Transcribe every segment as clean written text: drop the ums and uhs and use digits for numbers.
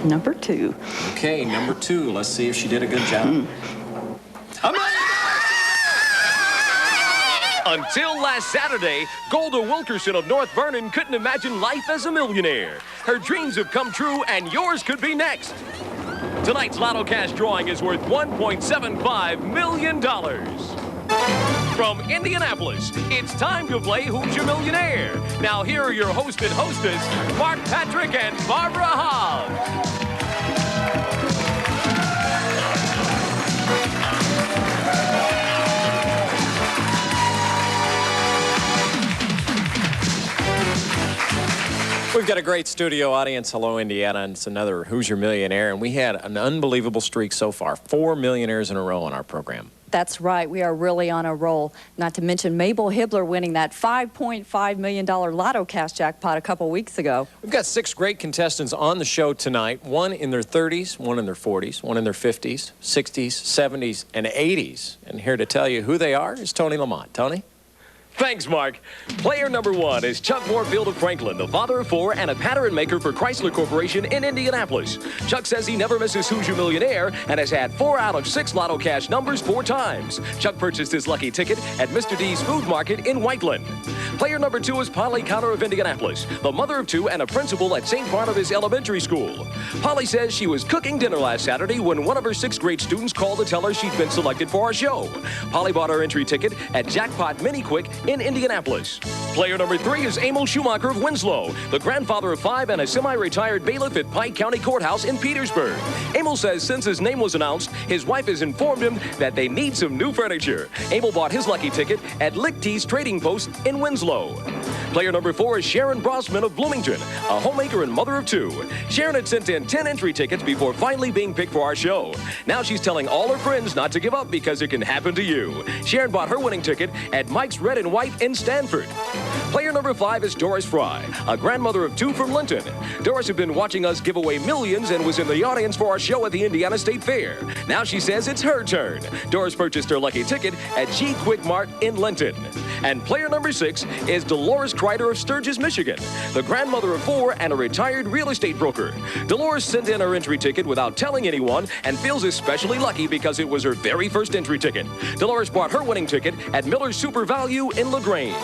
Number 2. Okay, number 2. Let's see if she did a good job. Until last Saturday, Golda Wilkerson of North Vernon couldn't imagine life as a millionaire. Her dreams have come true, and yours could be next. Tonight's Lotto Cash drawing is worth $1.75 million. From Indianapolis, it's time to play Hoosier Millionaire. Now here are your host and hostess, Mark Patrick and Barbara Hobbs. We've got a great studio audience. Hello, Indiana. And it's another Hoosier Millionaire. And we had an unbelievable streak so far. 4 millionaires in a row on our program. That's right. We are really on a roll. Not to mention Mabel Hibbler winning that $5.5 million Lotto Cash jackpot a couple weeks ago. We've got 6 great contestants on the show tonight. One in their 30s, one in their 40s, one in their 50s, 60s, 70s, and 80s. And here to tell you who they are is Tony Lamont. Tony? Thanks, Mark. Player number 1 is Chuck Moorfield of Franklin, the father of 4 and a pattern maker for Chrysler Corporation in Indianapolis. Chuck says he never misses Hoosier Millionaire and has had 4 out of 6 Lotto Cash numbers 4 times. Chuck purchased his lucky ticket at Mr. D's Food Market in Whiteland. Player number 2 is Polly Counter of Indianapolis, the mother of 2 and a principal at St. Barnabas Elementary School. Polly says she was cooking dinner last Saturday when one of her 6th grade students called to tell her she'd been selected for our show. Polly bought her entry ticket at Jackpot Mini Quick in Indianapolis. Player number 3 is Emil Schumacher of Winslow, the grandfather of 5 and a semi-retired bailiff at Pike County Courthouse in Petersburg. Emil says since his name was announced, his wife has informed him that they need some new furniture. Emil bought his lucky ticket at Lichty's Trading Post in Winslow. Player number 4 is Sharon Brossman of Bloomington, a homemaker and mother of 2. Sharon had sent in 10 entry tickets before finally being picked for our show. Now she's telling all her friends not to give up because it can happen to you. Sharon bought her winning ticket at Mike's Red and White in Stanford. Player number 5 is Doris Fry, a grandmother of 2 from Linton. Doris had been watching us give away millions and was in the audience for our show at the Indiana State Fair. Now she says it's her turn. Doris purchased her lucky ticket at G Quick Mart in Linton. And player number 6 is Dolores Kreider of Sturgis, Michigan, the grandmother of 4 and a retired real estate broker. Dolores sent in her entry ticket without telling anyone and feels especially lucky because it was her very first entry ticket. Dolores bought her winning ticket at Miller's Super Value in LaGrange.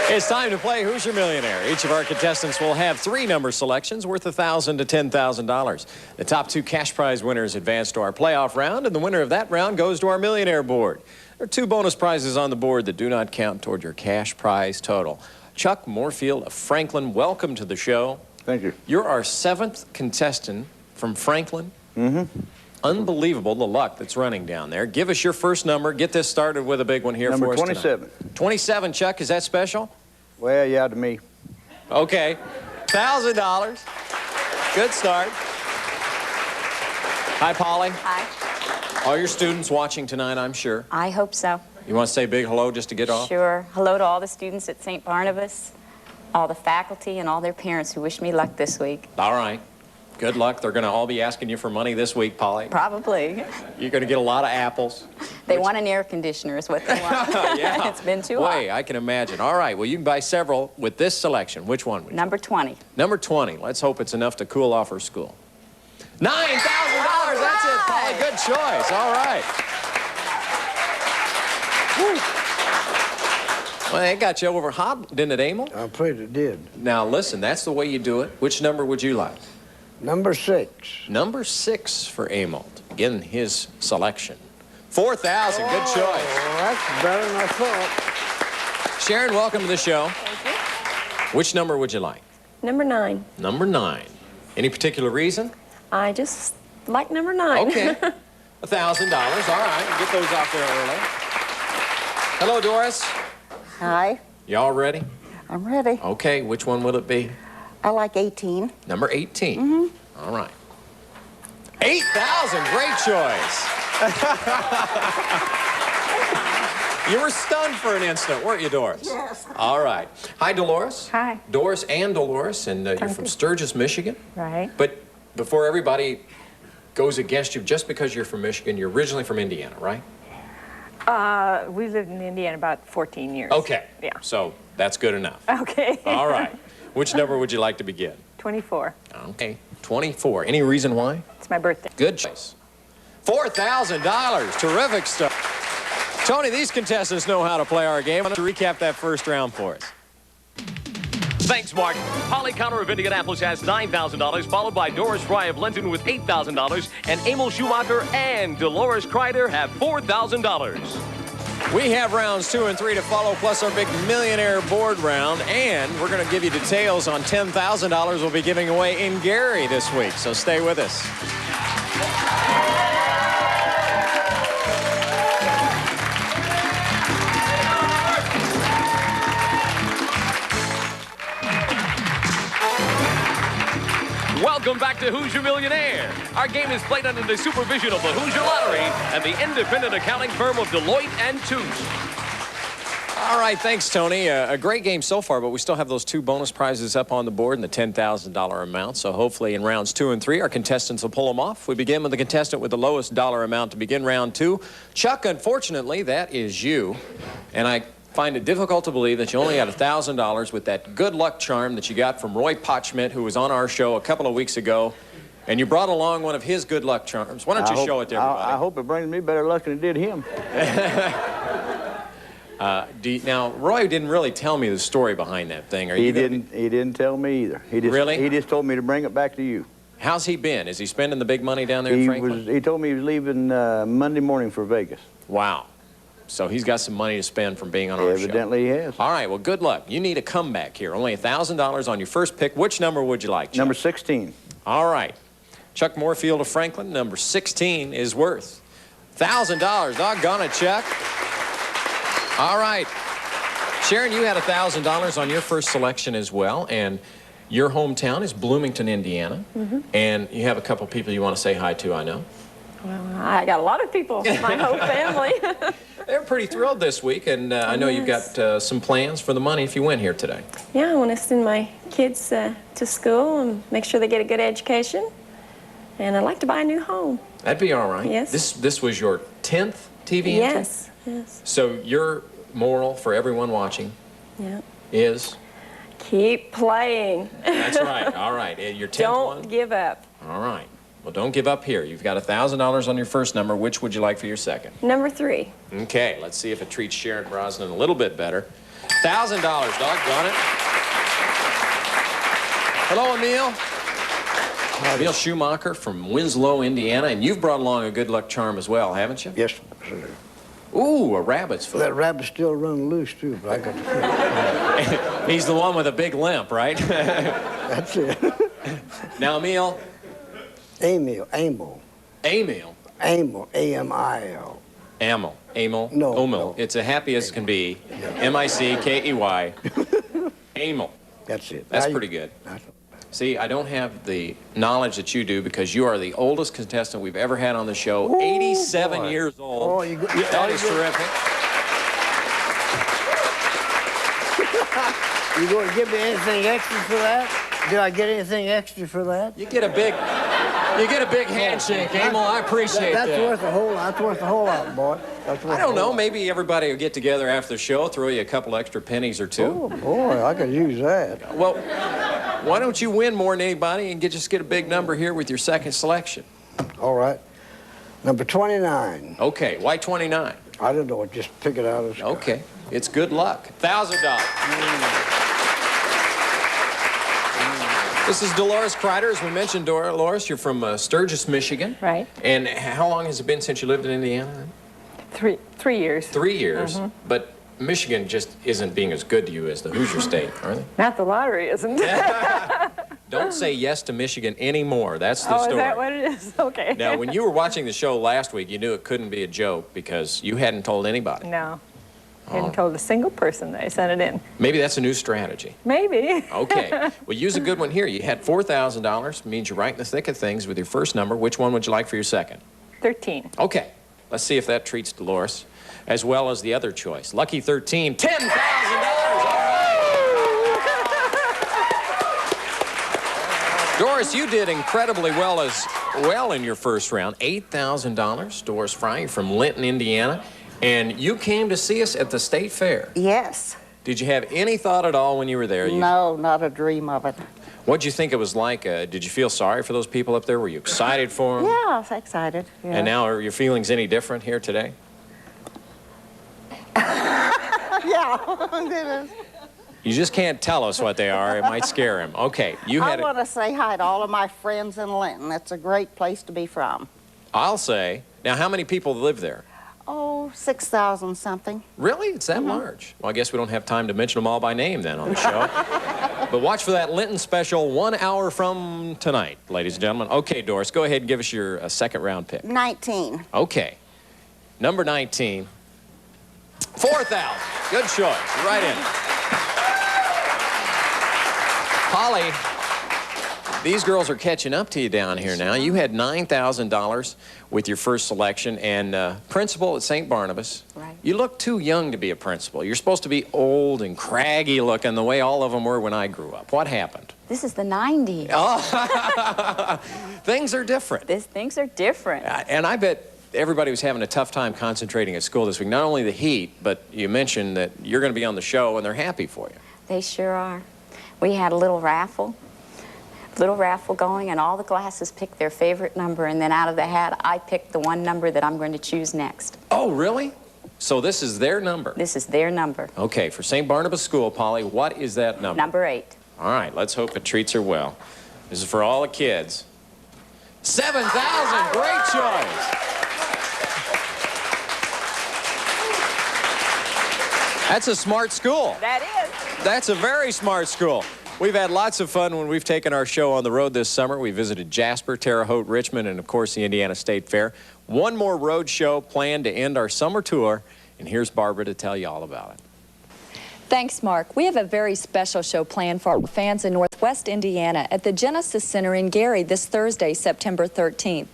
It's time to play Hoosier Millionaire. Each of our contestants will have 3 number selections worth $1,000 to $10,000. The top 2 cash prize winners advance to our playoff round, and the winner of that round goes to our millionaire board. There are 2 bonus prizes on the board that do not count toward your cash prize total. Chuck Moorfield of Franklin, welcome to the show. Thank you. You're our 7th contestant from Franklin. Mm-hmm. Unbelievable, the luck that's running down there. Give us your first number. Get this started with a big one here Number for us 27. tonight. 27, Chuck, is that special? Well, yeah, to me. Okay. $1,000. Good start. Hi, Polly. Hi. All your students watching tonight, I'm sure. I hope so. You want to say a big hello just to get off? Sure. Hello to all the students at St. Barnabas, all the faculty, and all their parents who wish me luck this week. All right. Good luck. They're going to all be asking you for money this week, Polly. Probably. You're going to get a lot of apples. They want an air conditioner is what they want. Yeah. It's been too hot. Boy, I can imagine. All right. Well, you can buy several with this selection. Which one would you? Number 20. Number 20. Let's hope it's enough to cool off her school. $9,000. That's it, Polly. Good choice. All right. Woo. Well, it got you over hot, didn't it, Emil? I'm afraid it did. Now, listen, that's the way you do it. Which number would you like? Number 6. Number 6 for Emil. Again, his selection. $4,000. Good choice. Oh, that's better than I thought. Sharon, welcome to the show. Thank you. Which number would you like? Number 9. Number 9. Any particular reason? I just like number 9. Okay. $1,000. All right. Get those out there early. Hello, Doris. Hi, Y'all ready? I'm ready. Okay. Which one will it be? I like 18. Number 18. All right. 8,000. Great choice. You were stunned for an instant, weren't you, Doris? Yes. All right. Hi, Dolores. Hi. Doris and Dolores, and you're from Sturgis, Michigan. Right. But before everybody goes against you, just because you're from Michigan, you're originally from Indiana, right? We lived in Indiana about 14 years. Okay. Yeah. So that's good enough. Okay. All right. Which number would you like to begin? 24. Okay, 24. Any reason why? It's my birthday. Good choice. $4,000. Terrific stuff. Tony, these contestants know how to play our game. Why don't you recap that first round for us? Thanks, Mark. Holly Connor of Indianapolis has $9,000, followed by Doris Fry of Linton with $8,000, and Emil Schumacher and Dolores Kreider have $4,000. We have rounds 2 and 3 to follow, plus our big millionaire board round, and we're going to give you details on $10,000 we'll be giving away in Gary this week, so stay with us. Welcome back to Hoosier Millionaire. Our game is played under the supervision of the Hoosier Lottery and the independent accounting firm of Deloitte and Touche. All right, thanks, Tony. A great game so far, but we still have those 2 bonus prizes up on the board and the $10,000 amount. So hopefully in rounds 2 and 3, our contestants will pull them off. We begin with the contestant with the lowest dollar amount to begin round 2. Chuck, unfortunately, that is you. And I find it difficult to believe that you only got $1,000 with that good luck charm that you got from Roy Potschmidt, who was on our show a couple of weeks ago. And you brought along one of his good luck charms. Why don't you show it to everybody? I hope it brings me better luck than it did him. Now, Roy didn't really tell me the story behind that thing. He didn't tell me either. Really? He just told me to bring it back to you. How's he been? Is he spending the big money down there in Franklin? He told me he was leaving Monday morning for Vegas. Wow. So he's got some money to spend from being on our show. Evidently he has. All right, well, good luck. You need a comeback here. Only $1,000 on your first pick. Which number would you like, Chuck? Number 16. All right. Chuck Moorfield of Franklin, number 16 is worth $1,000. Doggone it, Chuck. All right. Sharon, you had $1,000 on your first selection as well, and your hometown is Bloomington, Indiana. And you have a couple people you want to say hi to, I know. Well, I got a lot of people, my whole family. They're pretty thrilled this week, and I know you've got some plans for the money if you win here today. Yeah, I want to send my kids to school and make sure they get a good education. And I'd like to buy a new home. That'd be all right. Yes. This was your 10th TV entry? Yes, yes. So your moral for everyone watching is? Keep playing. That's right. All right. Your 10th one? Don't give up. All right. Well, don't give up here. You've got $1,000 on your first number. Which would you like for your second? Number 3. Okay. Let's see if it treats Sharon Brosnan a little bit better. $1,000. Doggone it. Hello, Emil. Emil Schumacher from Winslow, Indiana. And you've brought along a good luck charm as well, haven't you? Yes, sir. Ooh, a rabbit's foot. That rabbit's still running loose, too, but I got the He's the one with a big limp, right? That's it. Now, Emil. Emil. Emil. Emil, A-M-I-L. Emil. No. Omil. It's as happy as can be. M-I-C-K-E-Y. Emil. That's it. That's pretty good. See, I don't have the knowledge that you do because you are the oldest contestant we've ever had on the show. 87 years old. Oh, that is terrific. You going to give me anything extra for that? Did I get anything extra for that? You get a big handshake, Emil. I appreciate that. That's worth a whole lot, boy. I don't know. Maybe everybody will get together after the show, throw you a couple extra pennies or two. Oh, boy, I could use that. Well, why don't you win more than anybody and just get a big number here with your second selection? All right. Number 29. Okay. Why 29? I don't know. Just pick it out of the sky. Okay. It's good luck. $1,000. This is Dolores Kreider. As we mentioned, Dolores, you're from Sturgis, Michigan. Right. And how long has it been since you lived in Indiana? 3 years. 3 years. But Michigan just isn't being as good to you as the Hoosier State, are they? Not the lottery, isn't it? Don't say yes to Michigan anymore. That's the story. Oh, is that what it is? Okay. Now, when you were watching the show last week, you knew it couldn't be a joke because you hadn't told anybody. No. I hadn't told a single person that I sent it in. Maybe that's a new strategy. Maybe. Okay. Well, use a good one here. You had $4,000. Means you're right in the thick of things with your first number. Which one would you like for your second? 13. Okay. Let's see if that treats Dolores as well as the other choice. Lucky 13, $10,000. All right. Doris, you did incredibly well in your first round. $8,000. Doris Fry, you're from Linton, Indiana. And you came to see us at the State Fair. Yes. Did you have any thought at all when you were there? No, not a dream of it. What'd you think it was like? Did you feel sorry for those people up there? Were you excited for them? Yeah, I was excited. Yeah. And now are your feelings any different here today? Yeah, it is. You just can't tell us what they are. It might scare him. Okay, you I had want to say hi to all of my friends in Linton. It's a great place to be from. I'll say. Now, how many people live there? Oh, 6,000 something. Really? It's that large? Well, I guess we don't have time to mention them all by name then on the show. But watch for that Linton special 1 hour from tonight, ladies and gentlemen. Okay, Doris, go ahead and give us your second round pick. 19. Okay. Number 19. 4,000. Good choice. Right in. Polly, these girls are catching up to you down here now. You had $9,000 with your first selection, and principal at St. Barnabas. Right. You look too young to be a principal. You're supposed to be old and craggy looking the way all of them were when I grew up. What happened? This is the 90s. Oh, things are different. Things are different. And I bet everybody was having a tough time concentrating at school this week. Not only the heat, but you mentioned that you're going to be on the show, and they're happy for you. They sure are. We had a little raffle going, and all the classes picked their favorite number, and then out of the hat, I picked the one number that I'm going to choose next. Oh, really? So this is their number? This is their number. Okay, for St. Barnabas School, Polly, what is that number? Number 8. All right, let's hope it treats her well. This is for all the kids. 7,000, great choice. That's a smart school. That is. That's a very smart school. We've had lots of fun when we've taken our show on the road this summer. We visited Jasper, Terre Haute, Richmond, and of course the Indiana State Fair. One more road show planned to end our summer tour, and here's Barbara to tell you all about it. Thanks, Mark. We have a very special show planned for our fans in Northwest Indiana at the Genesis Center in Gary this Thursday, September 13th.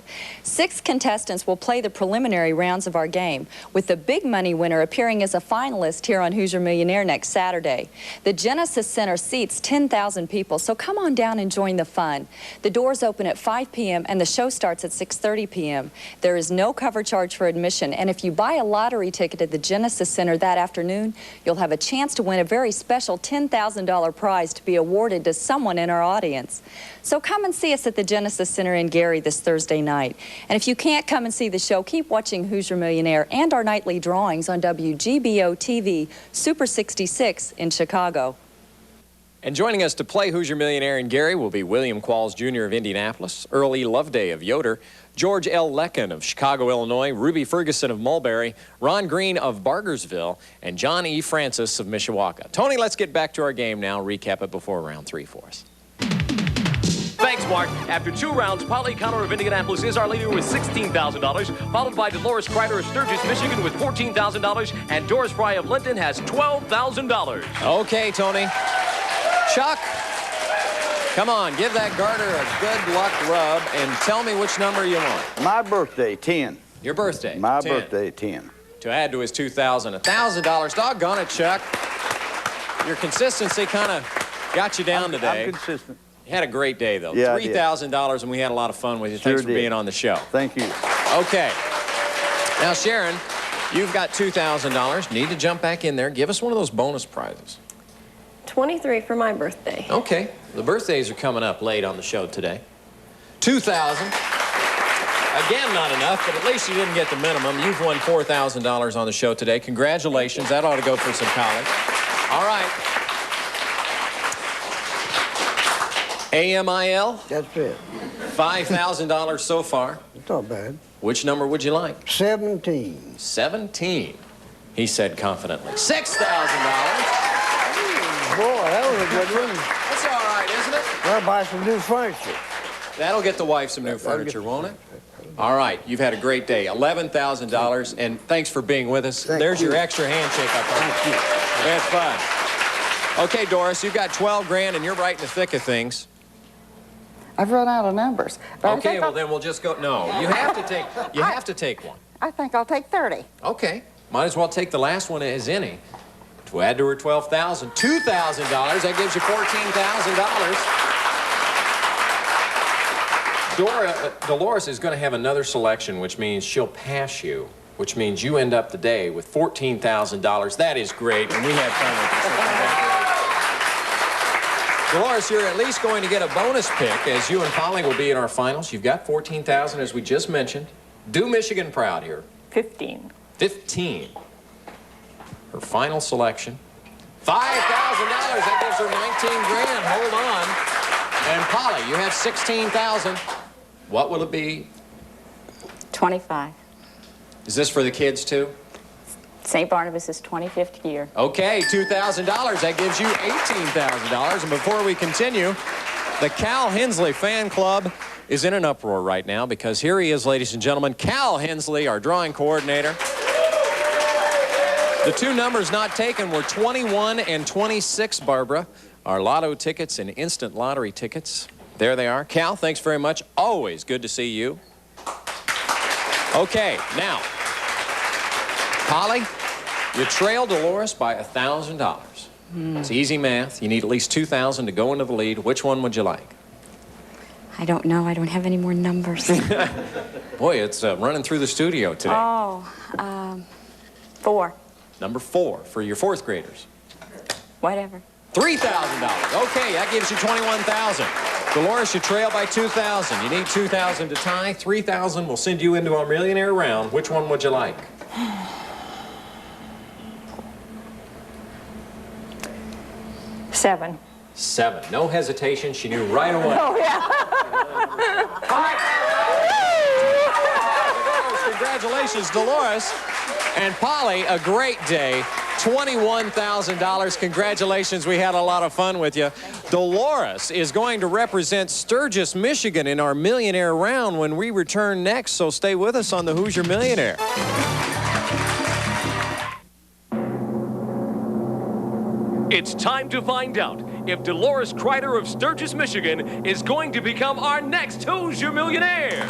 6 contestants will play the preliminary rounds of our game, with the big money winner appearing as a finalist here on Hoosier Millionaire next Saturday. The Genesis Center seats 10,000 people, so come on down and join the fun. The doors open at 5 p.m. and the show starts at 6:30 p.m. There is no cover charge for admission, and if you buy a lottery ticket at the Genesis Center that afternoon, you'll have a chance to win a very special $10,000 prize to be awarded to someone in our audience. So come and see us at the Genesis Center in Gary this Thursday night. And if you can't come and see the show, keep watching Hoosier Millionaire and our nightly drawings on WGBO-TV Super 66 in Chicago. And joining us to play Hoosier Millionaire in Gary will be William Qualls Jr. of Indianapolis, Earl E. Loveday of Yoder, George L. Lecken of Chicago, Illinois, Ruby Ferguson of Mulberry, Ron Green of Bargersville, and John E. Francis of Mishawaka. Tony, let's get back to our game now. Recap it before round 3 for us. Thanks, Mark. After 2 rounds, Polly Connor of Indianapolis is our leader with $16,000, followed by Dolores Kreider of Sturgis, Michigan with $14,000, and Doris Fry of Linton has $12,000. Okay, Tony. Chuck, come on, give that garter a good luck rub and tell me which number you want. My birthday, 10. Your birthday. My 10. birthday, 10. To add to his $2,000, $1,000. Doggone it, Chuck. Your consistency kind of got you down today. I'm consistent. You had a great day, though. Yeah, $3,000, and we had a lot of fun with you. Sure Thanks for did. being on the show. Thank you. Okay. Now, Sharon, you've got $2,000. Need to jump back in there. Give us one of those bonus prizes. 23 for my birthday. Okay. The birthdays are coming up late on the show today. 2,000. Again, not enough, but at least you didn't get the minimum. You've won $4,000 on the show today. Congratulations. That ought to go for some college. All right. AMIL, That's it. $5,000 so far. It's not bad. Which number would you like? 17. 17, he said confidently. $6,000. Boy, that was a good one. That's all right, isn't it? I'll buy some new furniture. That'll get the wife some new furniture, won't it? All right, you've had a great day. $11,000, and thanks for being with us. Thank There's you. your extra handshake up there. Thank you. We had fun. Okay, Doris, you've got 12 grand, and you're right in the thick of things. I've run out of numbers. But I Okay, think well then we'll just go. No, you have to take one. I think I'll take 30. Okay, might as well take the last one as any. To add to her $12,000, $2,000. That gives you $14,000. Dolores is going to have another selection, which means she'll pass you, which means you end up the day with $14,000. That is great, and we had fun with it. So Dolores, you're at least going to get a bonus pick as you and Polly will be in our finals. You've got 14,000 as we just mentioned. Do Michigan proud here. 15. 15. Her final selection. $5,000. That gives her 19 grand. Hold on. And Polly, you have 16,000. What will it be? 25. Is this for the kids too? St. Barnabas' 25th year. Okay, $2,000. That gives you $18,000. And before we continue, the Cal Hensley fan club is in an uproar right now because here he is, ladies and gentlemen, Cal Hensley, our drawing coordinator. The two numbers not taken were 21 and 26, Barbara. Our lotto tickets and instant lottery tickets. There they are. Cal, thanks very much. Always good to see you. Okay, now, Polly, you trail Dolores by $1,000. It's easy math. You need at least 2,000 to go into the lead. Which one would you like? I don't know. I don't have any more numbers. Boy, it's running through the studio today. Oh, 4. Number 4 for your fourth graders. Whatever. $3,000. Okay, that gives you 21,000. Dolores, you trail by 2,000. You need 2,000 to tie. 3,000 will send you into our millionaire round. Which one would you like? 7. 7. No hesitation. She knew right away. Oh, yeah. Congratulations, Dolores. And Polly, a great day. $21,000. Congratulations. We had a lot of fun with you. Dolores is going to represent Sturgis, Michigan in our millionaire round when we return next. So stay with us on the Hoosier Millionaire. It's time to find out if Dolores Kreider of Sturgis, Michigan is going to become our next Hoosier Millionaire.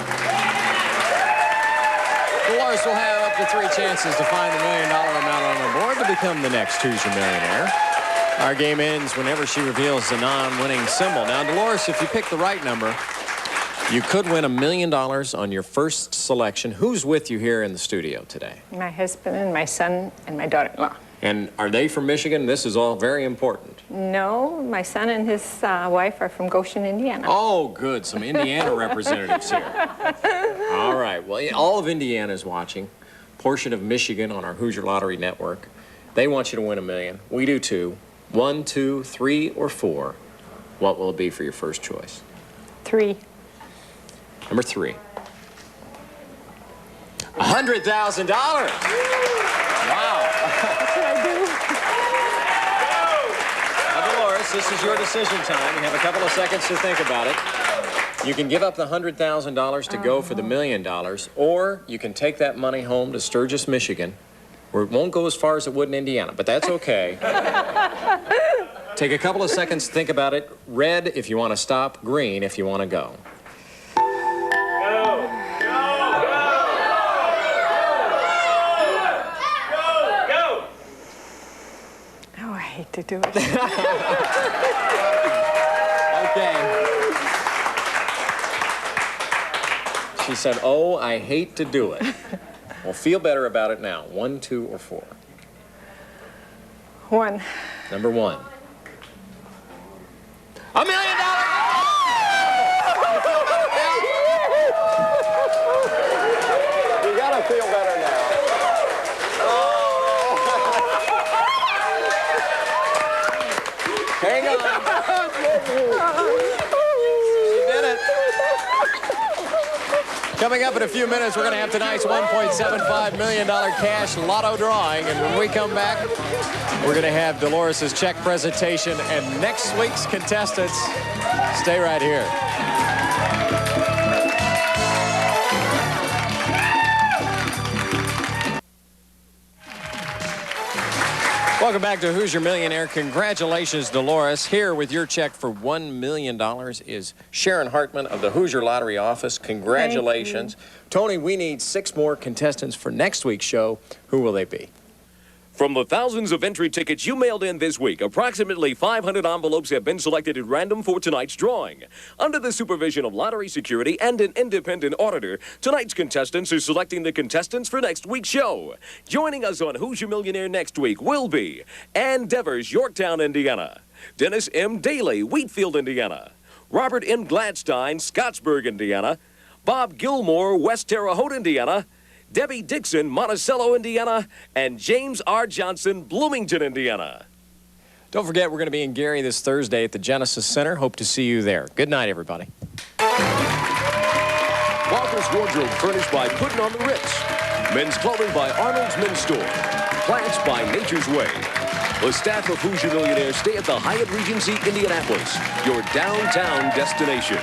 Dolores will have up to 3 chances to find the $1 million amount on the board to become the next Hoosier Millionaire. Our game ends whenever she reveals the non-winning symbol. Now, Dolores, if you pick the right number, you could win $1 million on your first selection. Who's with you here in the studio today? My husband and my son and my daughter-in-law. And are they from Michigan? This is all very important. No, my son and his wife are from Goshen, Indiana. Oh, good. Some Indiana representatives here. All right. Well, all of Indiana is watching. Portion of Michigan on our Hoosier Lottery Network. They want you to win $1 million. We do too. 1, 2, 3, or 4. What will it be for your first choice? 3. Number 3. $100,000. Wow. Now, Dolores, this is your decision time. You have a couple of seconds to think about it. You can give up the $100,000 to go for the $1 million, or you can take that money home to Sturgis, Michigan, where it won't go as far as it would in Indiana, but that's okay. Take a couple of seconds to think about it. Red if you want to stop, green if you want to go. Oh, I hate to do it. Okay. She said, oh, I hate to do it. Well, feel better about it now. 1, 2, or 4. 1. Number 1. $1 million! You gotta feel better now. Hang on. She did it. Coming up in a few minutes, we're going to have tonight's $1.75 million cash lotto drawing. And when we come back, we're going to have Dolores' check presentation and next week's contestants. Stay right here. Welcome back to Hoosier Millionaire. Congratulations, Dolores. Here with your check for $1 million is Sharon Hartman of the Hoosier Lottery office. Congratulations. Tony, we need 6 more contestants for next week's show. Who will they be? From the thousands of entry tickets you mailed in this week, approximately 500 envelopes have been selected at random for tonight's drawing. Under the supervision of lottery security and an independent auditor, tonight's contestants are selecting the contestants for next week's show. Joining us on Hoosier Millionaire next week will be Ann Devers, Yorktown, Indiana; Dennis M. Daly, Wheatfield, Indiana. Robert M. Gladstein, Scottsburg, Indiana. Bob Gilmore, West Terre Haute, Indiana. Debbie Dixon, Monticello, Indiana. And James R. Johnson, Bloomington, Indiana. Don't forget, we're going to be in Gary this Thursday at the Genesis Center. Hope to see you there. Good night, everybody. Walker's Wardrobe furnished by Puttin' on the Ritz. Men's clothing by Arnold's Men's Store. Plants by Nature's Way. The staff of Hoosier Millionaire stay at the Hyatt Regency Indianapolis, your downtown destination.